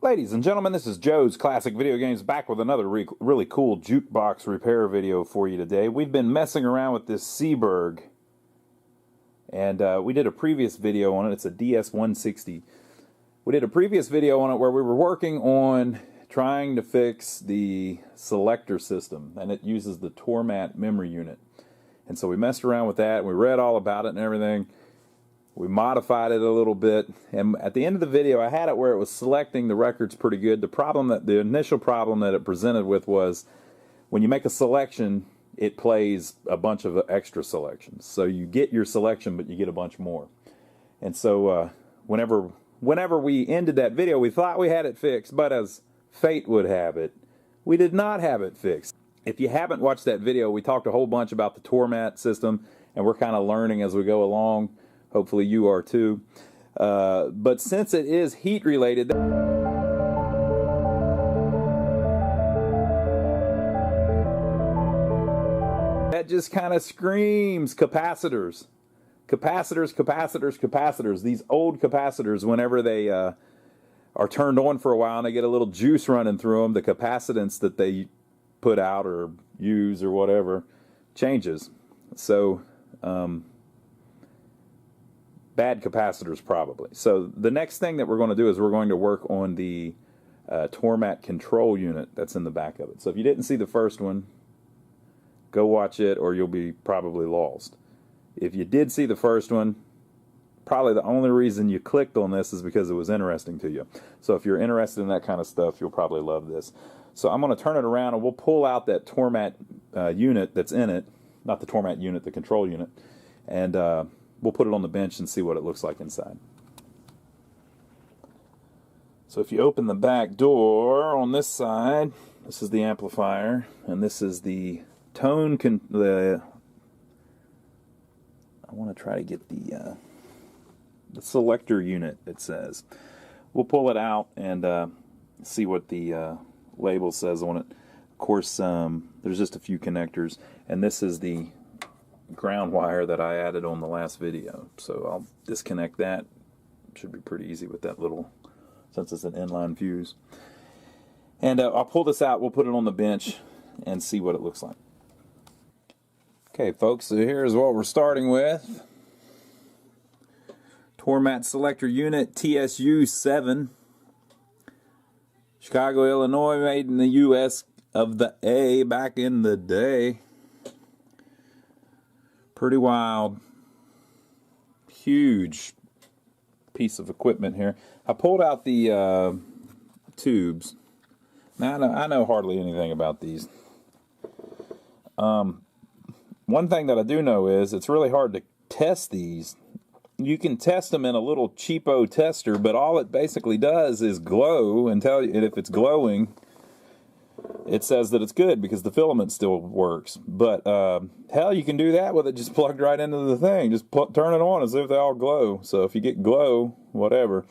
Ladies and gentlemen, this is Joe's Classic Video Games back with another really cool jukebox repair video for you today. We've been messing around with this Seeburg, and we did a previous video on it. It's a DS160. We did a previous video on it where we were working on trying to fix the selector system, and it uses the Tormat memory unit. And so we messed around with that, and we read all about it and everything. We modified it a little bit, and at the end of the video I had it where it was selecting the records pretty good. The initial problem that it presented with was when you make a selection, it plays a bunch of extra selections. So you get your selection, but you get a bunch more. And so whenever we ended that video, we thought we had it fixed, but as fate would have it, we did not have it fixed. If you haven't watched that video, we talked a whole bunch about the Tormat system, and we're kind of learning as we go along. Hopefully you are too. But since it is heat related, that just kind of screams capacitors. Capacitors. These old capacitors, whenever they are turned on for a while and they get a little juice running through them, the capacitance that they put out or use or whatever changes. So bad capacitors probably. So the next thing that we're going to do is we're going to work on the Tormat control unit that's in the back of it. So if you didn't see the first one, go watch it or you'll be probably lost. If you did see the first one, probably the only reason you clicked on this is because it was interesting to you. So if you're interested in that kind of stuff, you'll probably love this. So I'm going to turn it around and we'll pull out that Tormat unit that's in it. Not the Tormat unit, the control unit. And we'll put it on the bench and see what it looks like inside. So if you open the back door on this side, this is the amplifier, and this is the tone. I want to try to get the selector unit. It says we'll pull it out and see what the label says on it. Of course, there's just a few connectors, and this is the ground wire that I added on the last video. So I'll disconnect that. Should be pretty easy with that little, since it's an inline fuse. And I'll pull this out, we'll put it on the bench and see what it looks like. Okay folks, so here's what we're starting with. Tormat selector unit TSU7. Chicago, Illinois, made in the US of the A back in the day. Pretty wild, huge piece of equipment here. I pulled out the tubes. Now I know hardly anything about these. One thing that I do know is it's really hard to test these. You can test them in a little cheapo tester, but all it basically does is glow and tell you, and if it's glowing, it says that it's good because the filament still works. But hell, you can do that with it just plugged right into the thing. Just turn it on and see if they all glow. So if you get glow, whatever.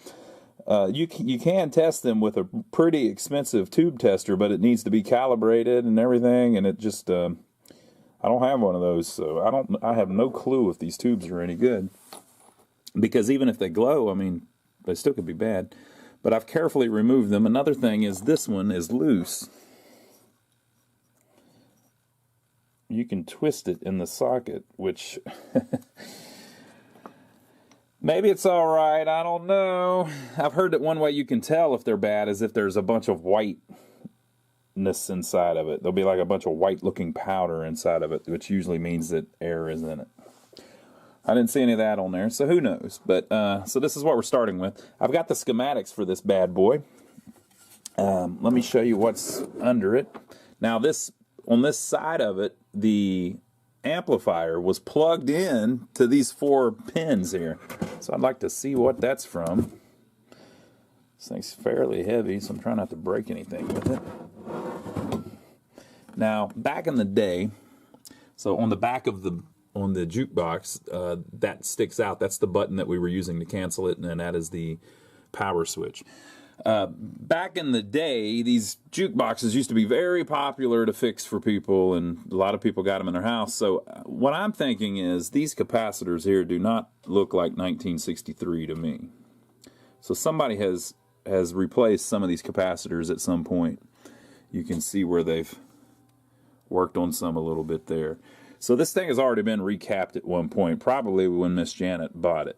You can test them with a pretty expensive tube tester, but it needs to be calibrated and everything. And it just, I don't have one of those, so I have no clue if these tubes are any good. Because even if they glow, I mean, they still could be bad. But I've carefully removed them. Another thing is this one is loose. You can twist it in the socket, which maybe it's all right. I don't know. I've heard that one way you can tell if they're bad is if there's a bunch of whiteness inside of it. There'll be like a bunch of white-looking powder inside of it, which usually means that air is in it. I didn't see any of that on there, so who knows? But so this is what we're starting with. I've got the schematics for this bad boy. Let me show you what's under it. Now this, on this side of it, the amplifier was plugged in to these 4 pins here. So I'd like to see what that's from. This thing's fairly heavy, so I'm trying not to break anything with it. Now, back in the day, so on the back of the jukebox, that sticks out. That's the button that we were using to cancel it, and that is the power switch. Back in the day, these jukeboxes used to be very popular to fix for people, and a lot of people got them in their house. So what I'm thinking is these capacitors here do not look like 1963 to me. So somebody has has replaced some of these capacitors at some point. You can see where they've worked on some a little bit there. So this thing has already been recapped at one point, probably when Miss Janet bought it.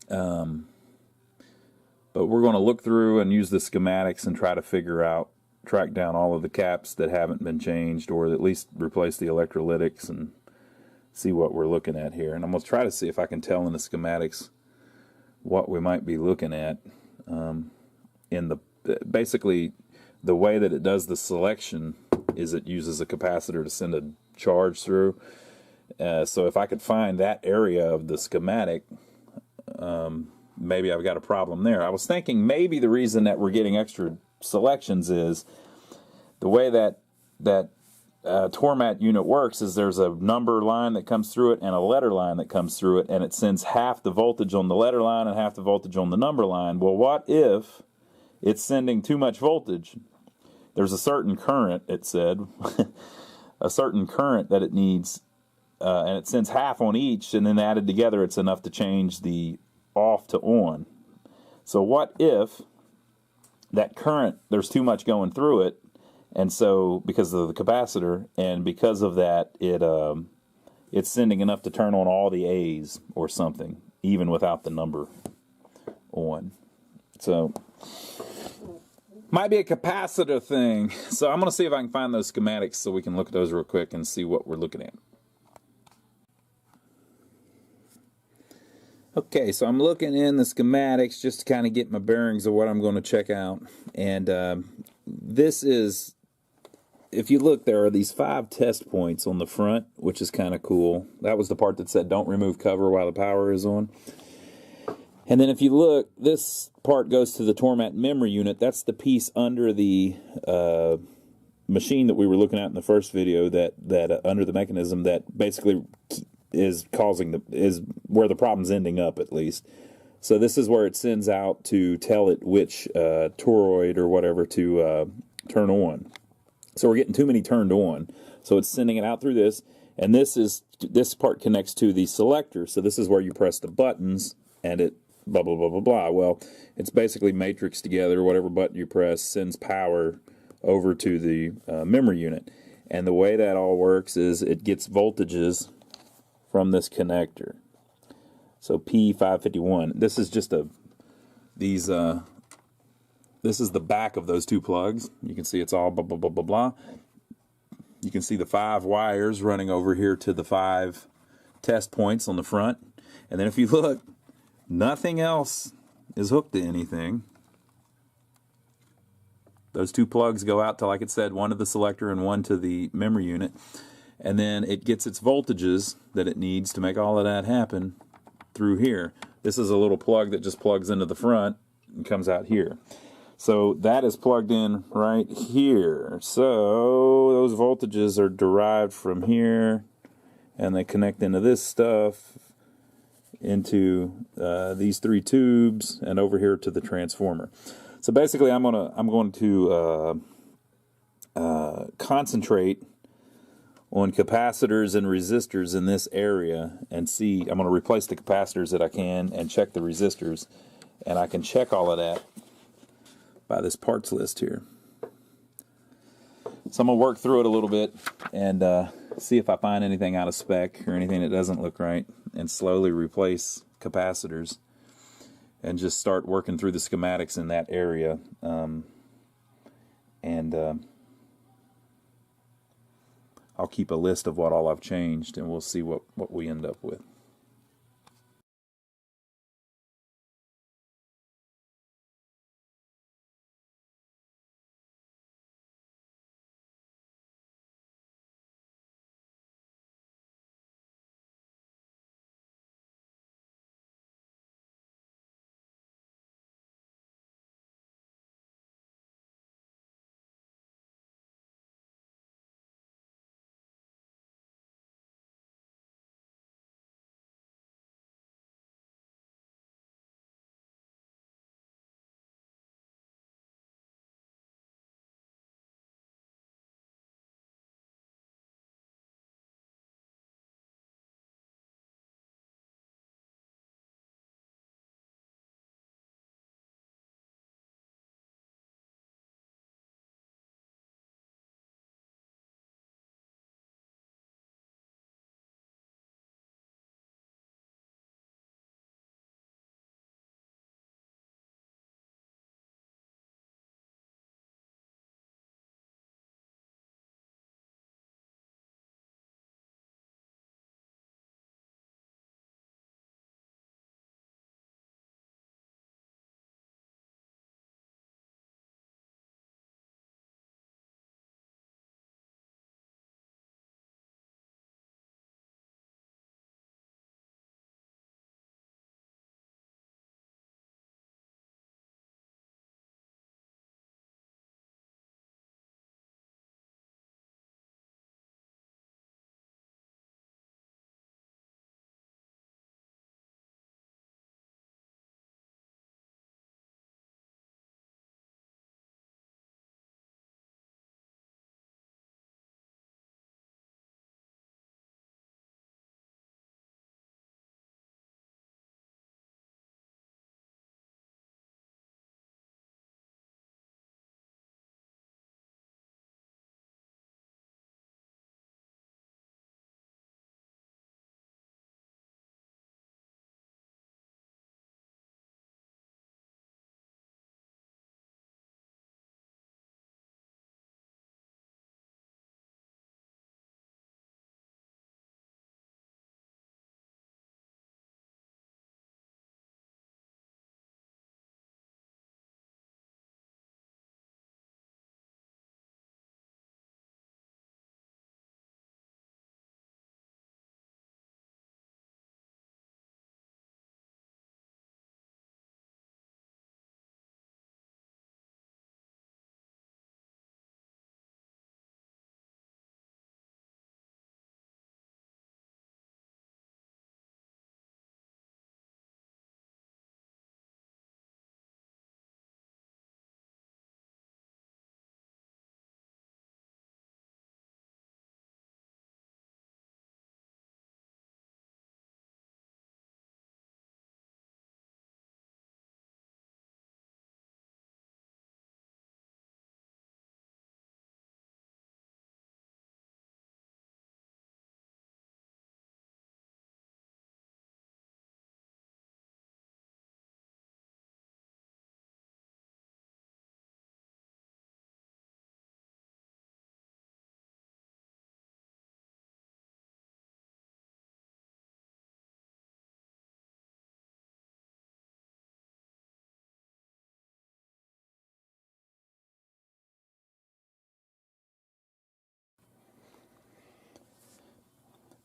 But we're going to look through and use the schematics and try to track down all of the caps that haven't been changed, or at least replace the electrolytics, and see what we're looking at here. And I'm going to try to see if I can tell in the schematics what we might be looking at. Basically, the way that it does the selection is it uses a capacitor to send a charge through. So if I could find that area of the schematic, maybe I've got a problem there. I was thinking maybe the reason that we're getting extra selections is the way that Tormat unit works is there's a number line that comes through it and a letter line that comes through it, and it sends half the voltage on the letter line and half the voltage on the number line. Well, what if it's sending too much voltage? There's a certain current, it said, a certain current that it needs, and it sends half on each, and then added together it's enough to change the off to on. So what if that current, there's too much going through it, and so because of the capacitor, and because of that, it's sending enough to turn on all the A's or something, even without the number on. So might be a capacitor thing. So I'm going to see if I can find those schematics so we can look at those real quick and see what we're looking at. Okay, so I'm looking in the schematics just to kind of get my bearings of what I'm going to check out. And this is, if you look, there are these 5 test points on the front, which is kind of cool. That was the part that said don't remove cover while the power is on. And then if you look, this part goes to the Tormat memory unit. That's the piece under the machine that we were looking at in the first video, that under the mechanism that basically is where the problem's ending up, at least. So this is where it sends out to tell it which toroid or whatever to turn on. So we're getting too many turned on. So it's sending it out through this, and this part connects to the selector. So this is where you press the buttons and it blah, blah, blah, blah, blah. Well, it's basically matrixed together. Whatever button you press sends power over to the memory unit. And the way that all works is it gets voltages from this connector. So P551. This is just this is the back of those 2 plugs. You can see it's all blah, blah, blah, blah, blah. You can see the 5 wires running over here to the 5 test points on the front. And then if you look, nothing else is hooked to anything. Those 2 plugs go out to, like it said, one to the selector and one to the memory unit. And then it gets its voltages that it needs to make all of that happen through here. This is a little plug that just plugs into the front and comes out here. So that is plugged in right here. So those voltages are derived from here, and they connect into this stuff, into these 3 tubes, and over here to the transformer. So basically, I'm going to concentrate on capacitors and resistors in this area and see. I'm going to replace the capacitors that I can and check the resistors, and I can check all of that by this parts list here. So I'm going to work through it a little bit and see if I find anything out of spec or anything that doesn't look right, and slowly replace capacitors and just start working through the schematics in that area. I'll keep a list of what all I've changed, and we'll see what we end up with.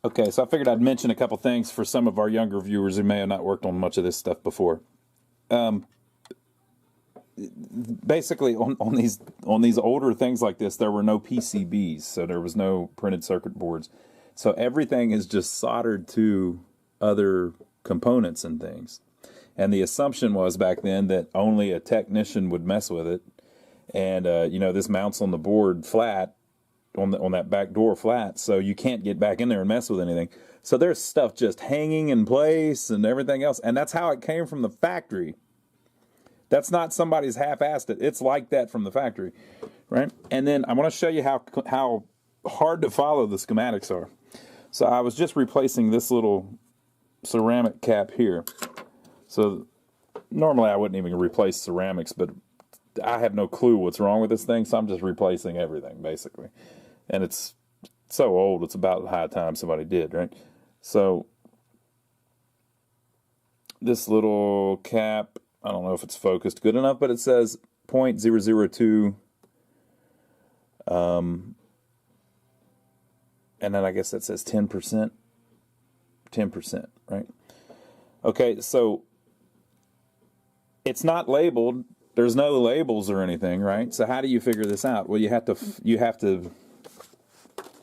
Okay, so I figured I'd mention a couple things for some of our younger viewers who may have not worked on much of this stuff before. Basically, on these older things like this, there were no PCBs, so there was no printed circuit boards. So everything is just soldered to other components and things. And the assumption was back then that only a technician would mess with it. And you know, this mounts on the board flat, on that back door flat, so you can't get back in there and mess with anything. So there's stuff just hanging in place and everything else, and that's how it came from the factory. That's not somebody's half-assed it. It's like that from the factory, right? And then I want to show you how hard to follow the schematics are. So I was just replacing this little ceramic cap here. So normally I wouldn't even replace ceramics, but I have no clue what's wrong with this thing, so I'm just replacing everything, basically. And it's so old, it's about high time somebody did, right? So this little cap, I don't know if it's focused good enough, but it says 0.002. And then I guess that says 10%. 10%, right? Okay, so it's not labeled. There's no labels or anything, right? So how do you figure this out? Well, you have to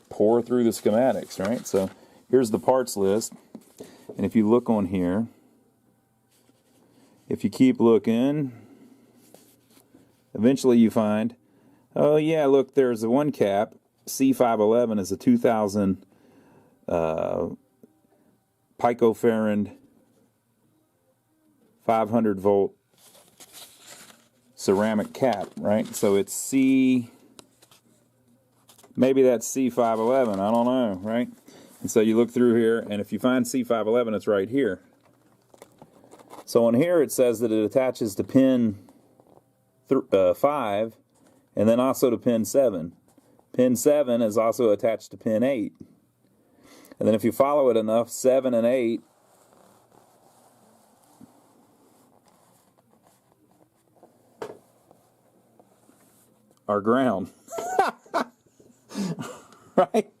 pour through the schematics, right? So here's the parts list, and if you look on here, if you keep looking, eventually you find, oh yeah, look, there's a one cap. C511 is a 2000 picofarad 500 volt ceramic cap, right? So it's maybe that's C511, I don't know, right? And so you look through here, and if you find C511, it's right here. So on here it says that it attaches to pin 5, and then also to pin 7. Pin 7 is also attached to pin 8. And then if you follow it enough, 7 and 8 are ground. Right?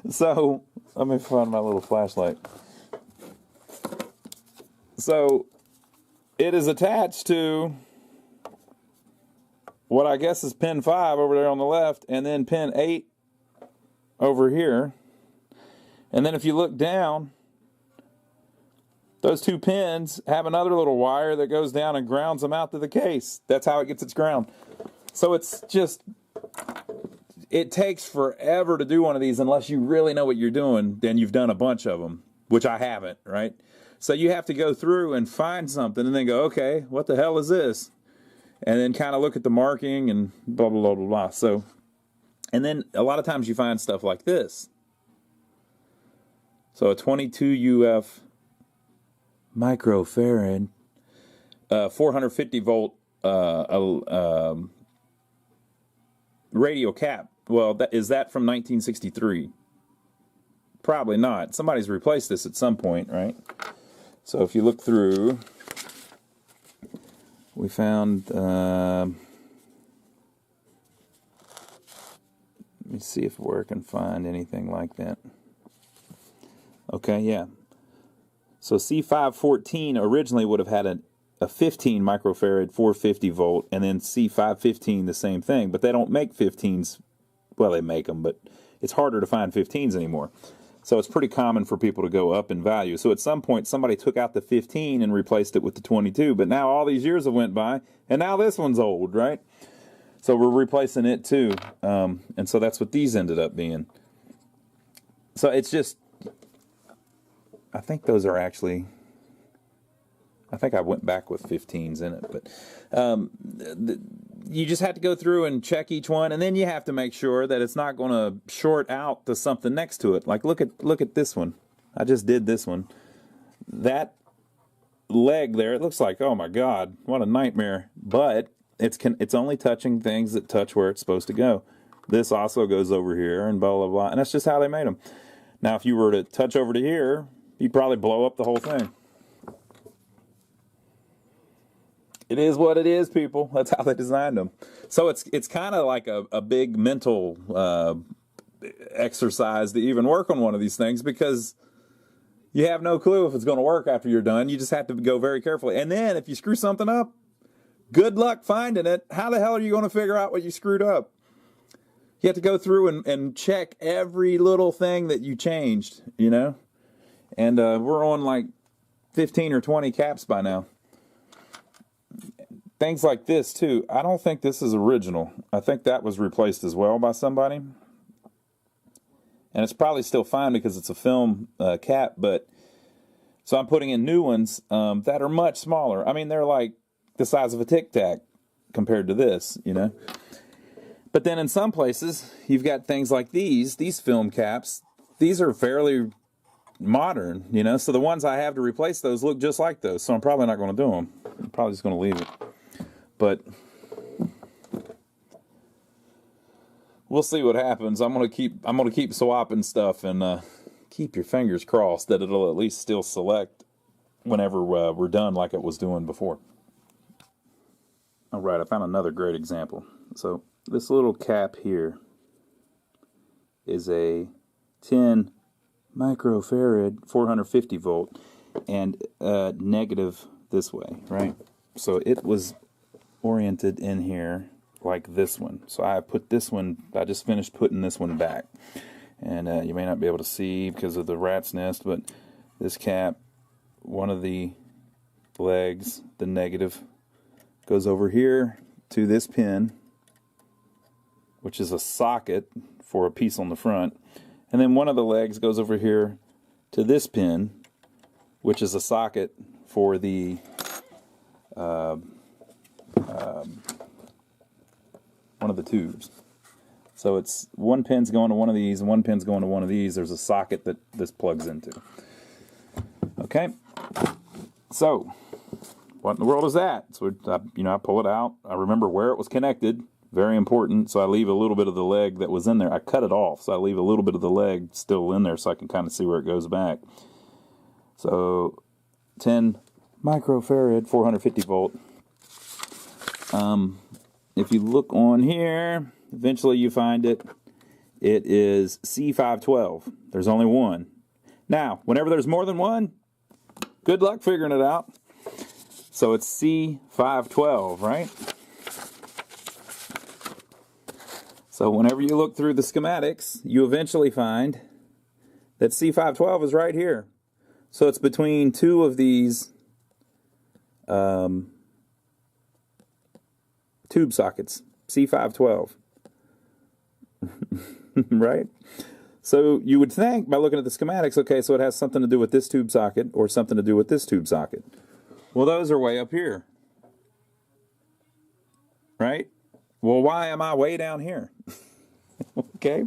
So, let me find my little flashlight. So, it is attached to what I guess is pin 5 over there on the left, and then pin 8 over here. And then if you look down, those two pins have another little wire that goes down and grounds them out to the case. That's how it gets its ground. So it's just, it takes forever to do one of these unless you really know what you're doing. Then you've done a bunch of them, which I haven't, right? So you have to go through and find something and then go, okay, what the hell is this? And then kind of look at the marking and blah, blah, blah, blah, blah. So, and then a lot of times you find stuff like this. So a 22 UF microfarad, 450 volt radio cap. Well, is that from 1963? Probably not. Somebody's replaced this at some point, right? So if you look through, we found, let me see where I can find anything like that. Okay, yeah. So C514 originally would have had a 15 microfarad 450 volt, and then C515 the same thing, but they don't make 15s. Well, they make them, but it's harder to find 15s anymore. So it's pretty common for people to go up in value. So at some point, somebody took out the 15 and replaced it with the 22, but now all these years have went by, and now this one's old, right? So we're replacing it too, and so that's what these ended up being. So it's just, I think those are actually, I think I went back with 15s in it, but you just have to go through and check each one, and then you have to make sure that it's not going to short out to something next to it. Like look at this one. I just did this one. That leg there, it looks like, oh my God, what a nightmare. But it's only touching things that touch where it's supposed to go. This also goes over here and blah, blah, blah, and that's just how they made them. Now, if you were to touch over to here, you'd probably blow up the whole thing. It is what it is, people. That's how they designed them. So it's kind of like a big mental exercise to even work on one of these things, because you have no clue if it's going to work after you're done. You just have to go very carefully. And then if you screw something up, good luck finding it. How the hell are you going to figure out what you screwed up? You have to go through and check every little thing that you changed, you know? And we're on like 15 or 20 caps by now. Things like this, too. I don't think this is original. I think that was replaced as well by somebody. And it's probably still fine because it's a film cap, but... So I'm putting in new ones that are much smaller. I mean, they're like the size of a Tic Tac compared to this, you know? But then in some places, you've got things like these film caps. These are fairly modern, you know? So the ones I have to replace those look just like those. So I'm probably not going to do them. I'm probably just going to leave it. But we'll see what happens. I'm going to keep swapping stuff, and keep your fingers crossed that it'll at least still select whenever we're done like it was doing before. All right, I found another great example. So this little cap here is a 10 microfarad 450 volt and negative this way, right? So it was oriented in here like this one. So I put this one, I just finished putting this one back. And you may not be able to see because of the rat's nest, but this cap, one of the legs, the negative, goes over here to this pin, which is a socket for a piece on the front. And then one of the legs goes over here to this pin, which is a socket for the one of the tubes. So it's one pin's going to one of these and one pin's going to one of these. There's a socket that this plugs into. Okay. So what in the world is that? So I pull it out. I remember where it was connected. Very important. So I leave a little bit of the leg that was in there. I cut it off. So I leave a little bit of the leg still in there so I can kind of see where it goes back. So 10 microfarad, 450 volt. If you look on here, eventually you find it. It is C512. There's only one. Now, whenever there's more than one, good luck figuring it out. So it's C512, right? So whenever you look through the schematics, you eventually find that C512 is right here. So it's between two of these tube sockets, C512. Right? So you would think, by looking at the schematics, okay, so it has something to do with this tube socket or something to do with this tube socket. Well, those are way up here. Right? Well, why am I way down here? Okay.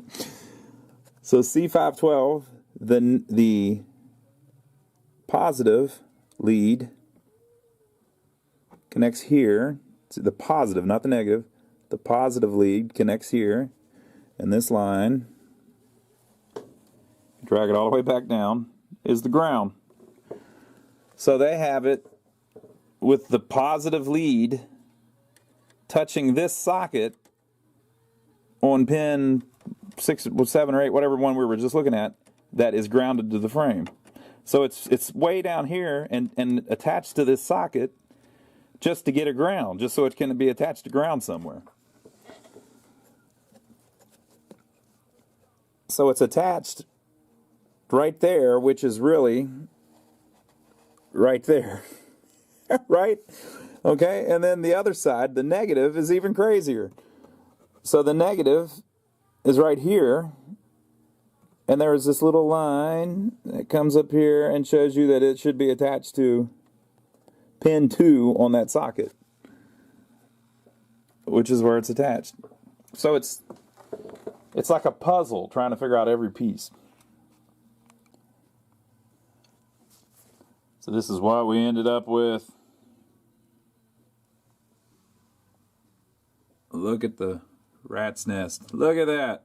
So C512, the positive lead connects here. The positive, not the negative. The positive lead connects here. And this line, drag it all the way back down, is the ground. So they have it with the positive lead touching this socket on pin 6, 7, or 8, whatever one we were just looking at, that is grounded to the frame. So it's way down here and attached to this socket just to get a ground, just so it can be attached to ground somewhere. So it's attached right there, which is really right there. Right? Okay, and then the other side, the negative, is even crazier. So the negative is right here, and there's this little line that comes up here and shows you that it should be attached to pin 2 on that socket, which is where it's attached. So it's like a puzzle trying to figure out every piece. So this is what we ended up with. Look at the rat's nest. Look at that.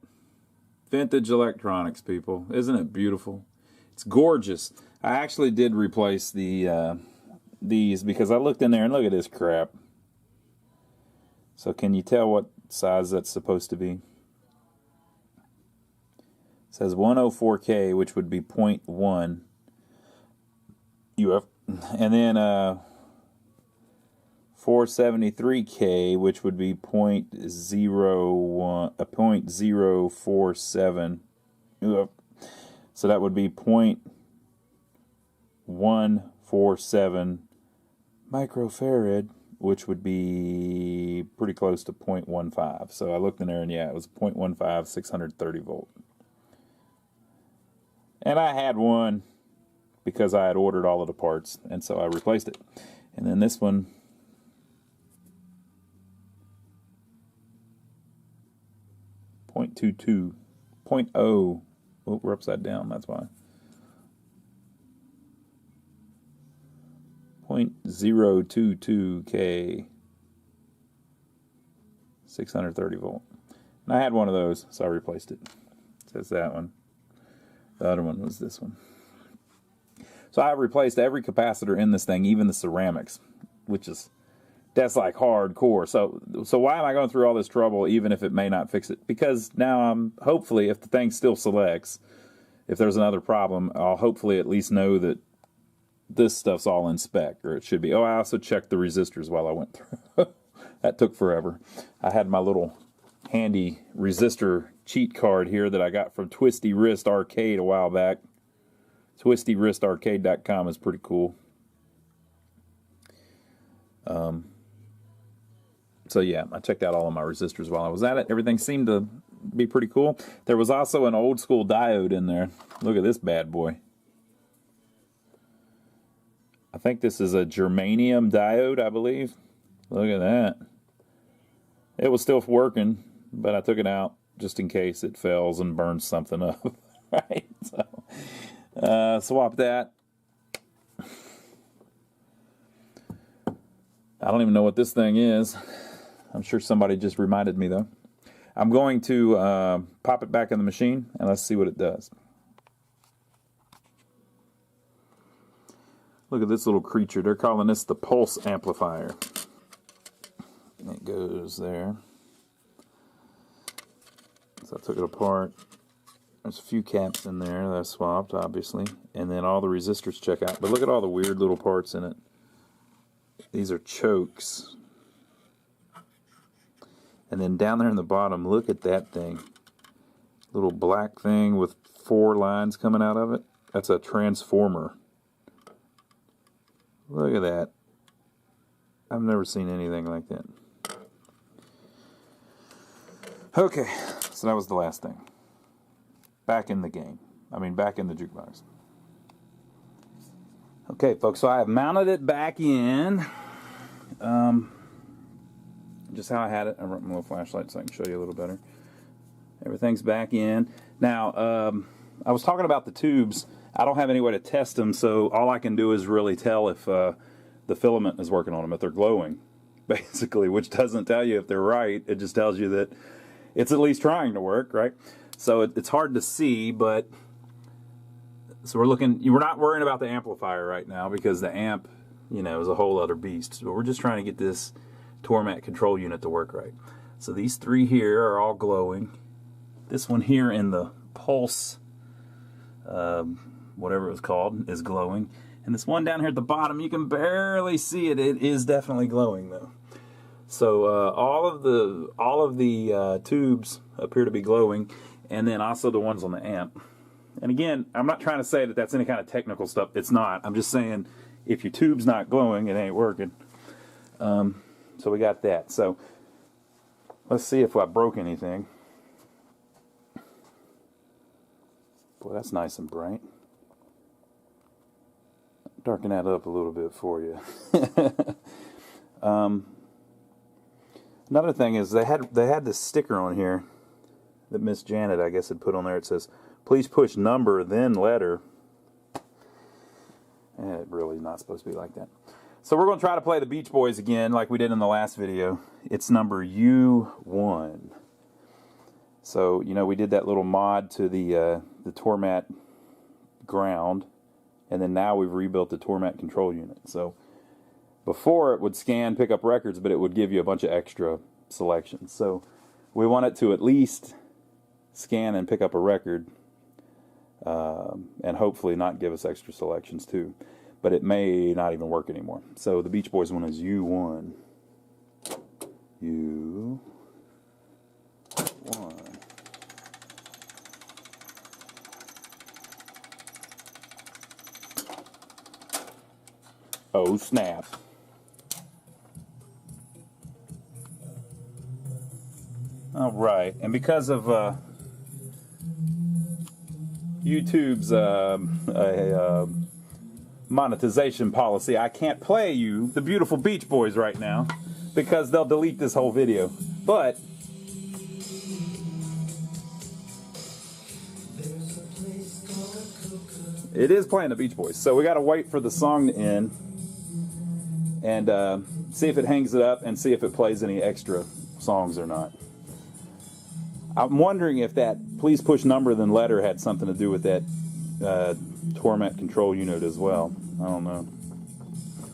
Vintage electronics, people. Isn't it beautiful? It's gorgeous. I actually did replace these because I looked in there and look at this crap. So can you tell what size that's supposed to be? says 104K, which would be 0.1 UF, and then 473K, which would be 0.047 UF. So that would be 0.147 microfarad, which would be pretty close to 0.15. So I looked in there, and yeah, it was 0.15, 630 volt. And I had one because I had ordered all of the parts, and so I replaced it. And then this one, .22, 0.0. Oh, we're upside down, that's why. 0.022K, 630 volt. And I had one of those, so I replaced it. It says that one. The other one was this one. So I replaced every capacitor in this thing, even the ceramics, that's like hardcore. So why am I going through all this trouble, even if it may not fix it? Because now hopefully, if the thing still selects, if there's another problem, I'll hopefully at least know that this stuff's all in spec, or it should be. Oh, I also checked the resistors while I went through. That took forever. I had my little handy resistor cheat card here that I got from Twisty Wrist Arcade a while back. TwistyWristArcade.com is pretty cool. So yeah, I checked out all of my resistors while I was at it. Everything seemed to be pretty cool. There was also an old school diode in there. Look at this bad boy. I think this is a germanium diode, I believe. Look at that. It was still working, but I took it out just in case it fails and burns something up. Right? So, swap that. I don't even know what this thing is. I'm sure somebody just reminded me, though. I'm going to pop it back in the machine, and let's see what it does. Look at this little creature. They're calling this the pulse amplifier. It goes there. So I took it apart. There's a few caps in there that I swapped, obviously. And then all the resistors check out. But look at all the weird little parts in it. These are chokes. And then down there in the bottom, look at that thing. Little black thing with 4 lines coming out of it. That's a transformer. Look at that. I've never seen anything like that. Okay, so that was the last thing. Back in the game. I mean, back in the jukebox. Okay, folks, so I have mounted it back in. Just how I had it. I brought my little flashlight so I can show you a little better. Everything's back in. Now, I was talking about the tubes. I don't have any way to test them, so all I can do is really tell if the filament is working on them, if they're glowing, basically, which doesn't tell you if they're right. It just tells you that it's at least trying to work, right? So it's hard to see, but so we're not worrying about the amplifier right now because the amp, is a whole other beast. But we're just trying to get this Tormat control unit to work right. So these 3 here are all glowing. This one here in the pulse, whatever it was called, is glowing. And this one down here at the bottom, you can barely see it. It is definitely glowing though. So all of the tubes appear to be glowing, and then also the ones on the amp. And again, I'm not trying to say that that's any kind of technical stuff. It's not. I'm just saying if your tube's not glowing, it ain't working. So we got that. So let's see if I broke anything. Boy, that's nice and bright. Darken that up a little bit for you. Another thing is they had this sticker on here that Miss Janet, I guess, had put on there. It says, "Please push number, then letter." And it really is not supposed to be like that. So we're going to try to play the Beach Boys again like we did in the last video. It's number U1. So, we did that little mod to the Tormat ground, and then now we've rebuilt the Tormat control unit. So before it would scan, pick up records, but it would give you a bunch of extra selections. So we want it to at least scan and pick up a record, and hopefully not give us extra selections too. But it may not even work anymore. So the Beach Boys one is U1. U1. Oh snap. All right, and because of YouTube's monetization policy, I can't play you the beautiful Beach Boys right now because they'll delete this whole video. But it is playing the Beach Boys, so we got to wait for the song to end and see if it hangs it up and see if it plays any extra songs or not. I'm wondering if that please push number then letter had something to do with that Tormat control unit as well. I don't know.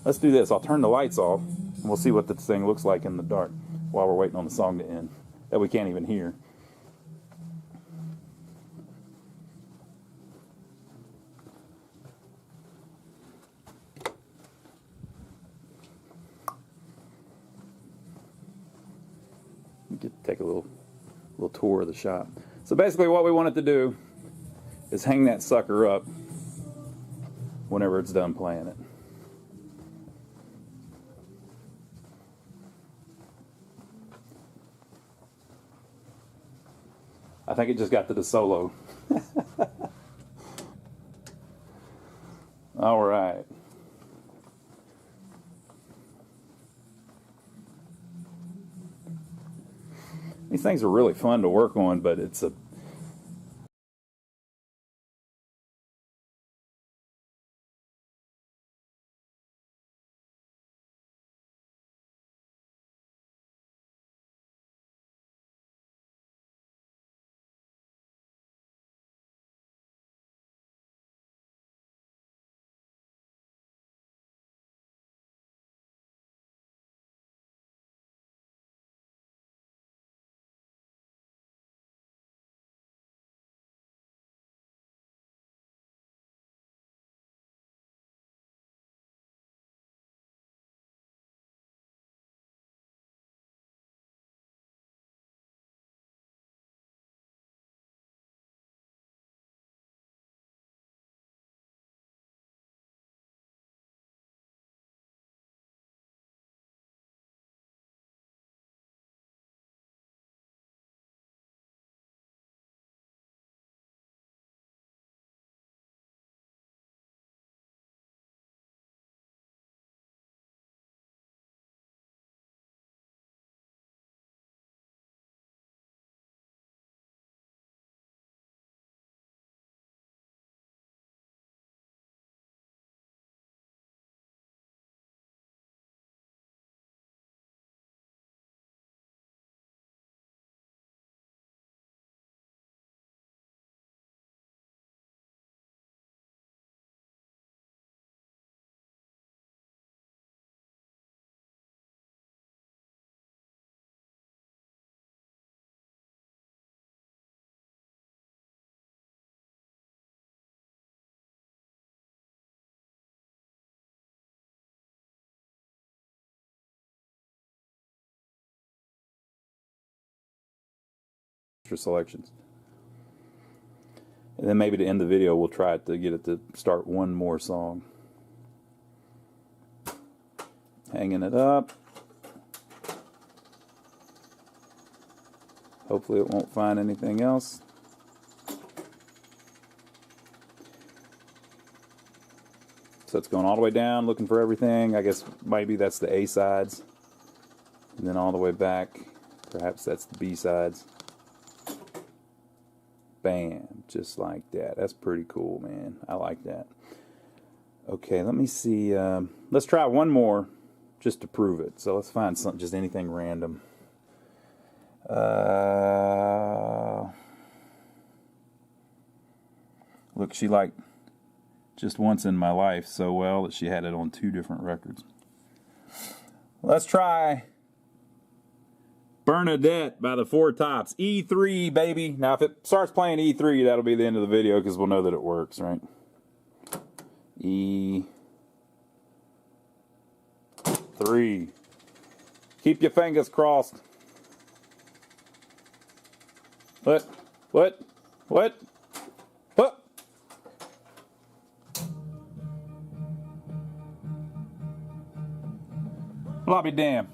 Let's do this. I'll turn the lights off and we'll see what this thing looks like in the dark while we're waiting on the song to end that we can't even hear. Take a little tour of the shop. So basically what we want it to do is hang that sucker up whenever it's done playing it. I think it just got to the solo. All right. These things are really fun to work on, but it's a extra selections. And then maybe to end the video, we'll try to get it to start one more song. Hanging it up. Hopefully it won't find anything else. So it's going all the way down, looking for everything. I guess maybe that's the A sides. And then all the way back, perhaps that's the B sides. Bam, just like that. That's pretty cool, man. I like that. Okay, let me see. Let's try one more just to prove it. So let's find something, just anything random. Look, she liked Just Once in My Life so well that she had it on 2 different records. Let's try Bernadette by the Four Tops. E3, baby. Now, if it starts playing E3, that'll be the end of the video because we'll know that it works, right? E3. Keep your fingers crossed. What? What? What? What? Well, I'll be damned.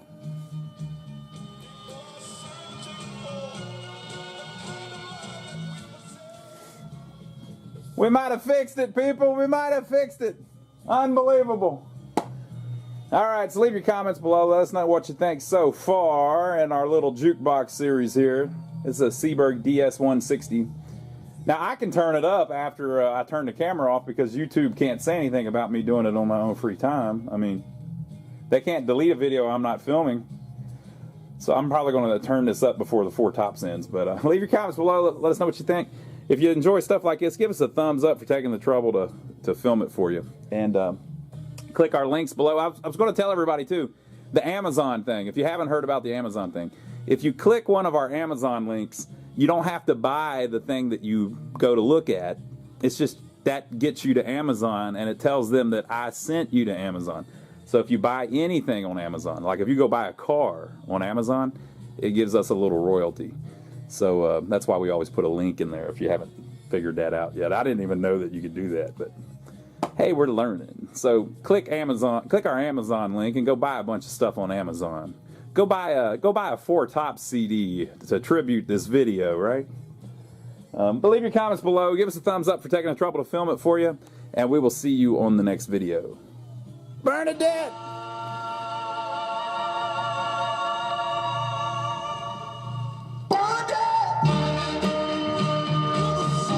We might have fixed it, people. We might have fixed it. Unbelievable. All right, so leave your comments below. Let us know what you think so far in our little jukebox series here. It's a Seeburg DS160. Now, I can turn it up after I turn the camera off because YouTube can't say anything about me doing it on my own free time. I mean, they can't delete a video I'm not filming. So I'm probably going to turn this up before the Four Tops ends. But leave your comments below. Let us know what you think. If you enjoy stuff like this, give us a thumbs up for taking the trouble to film it for you. And click our links below. I was going to tell everybody, too, the Amazon thing. If you haven't heard about the Amazon thing, if you click one of our Amazon links, you don't have to buy the thing that you go to look at. It's just that gets you to Amazon, and it tells them that I sent you to Amazon. So if you buy anything on Amazon, like if you go buy a car on Amazon, it gives us a little royalty. So that's why we always put a link in there if you haven't figured that out yet. I didn't even know that you could do that, but hey, we're learning. So click our Amazon link and go buy a bunch of stuff on Amazon. Go buy a Four Tops CD to tribute this video, right? But leave your comments below. Give us a thumbs up for taking the trouble to film it for you, and we will see you on the next video. Bernadette!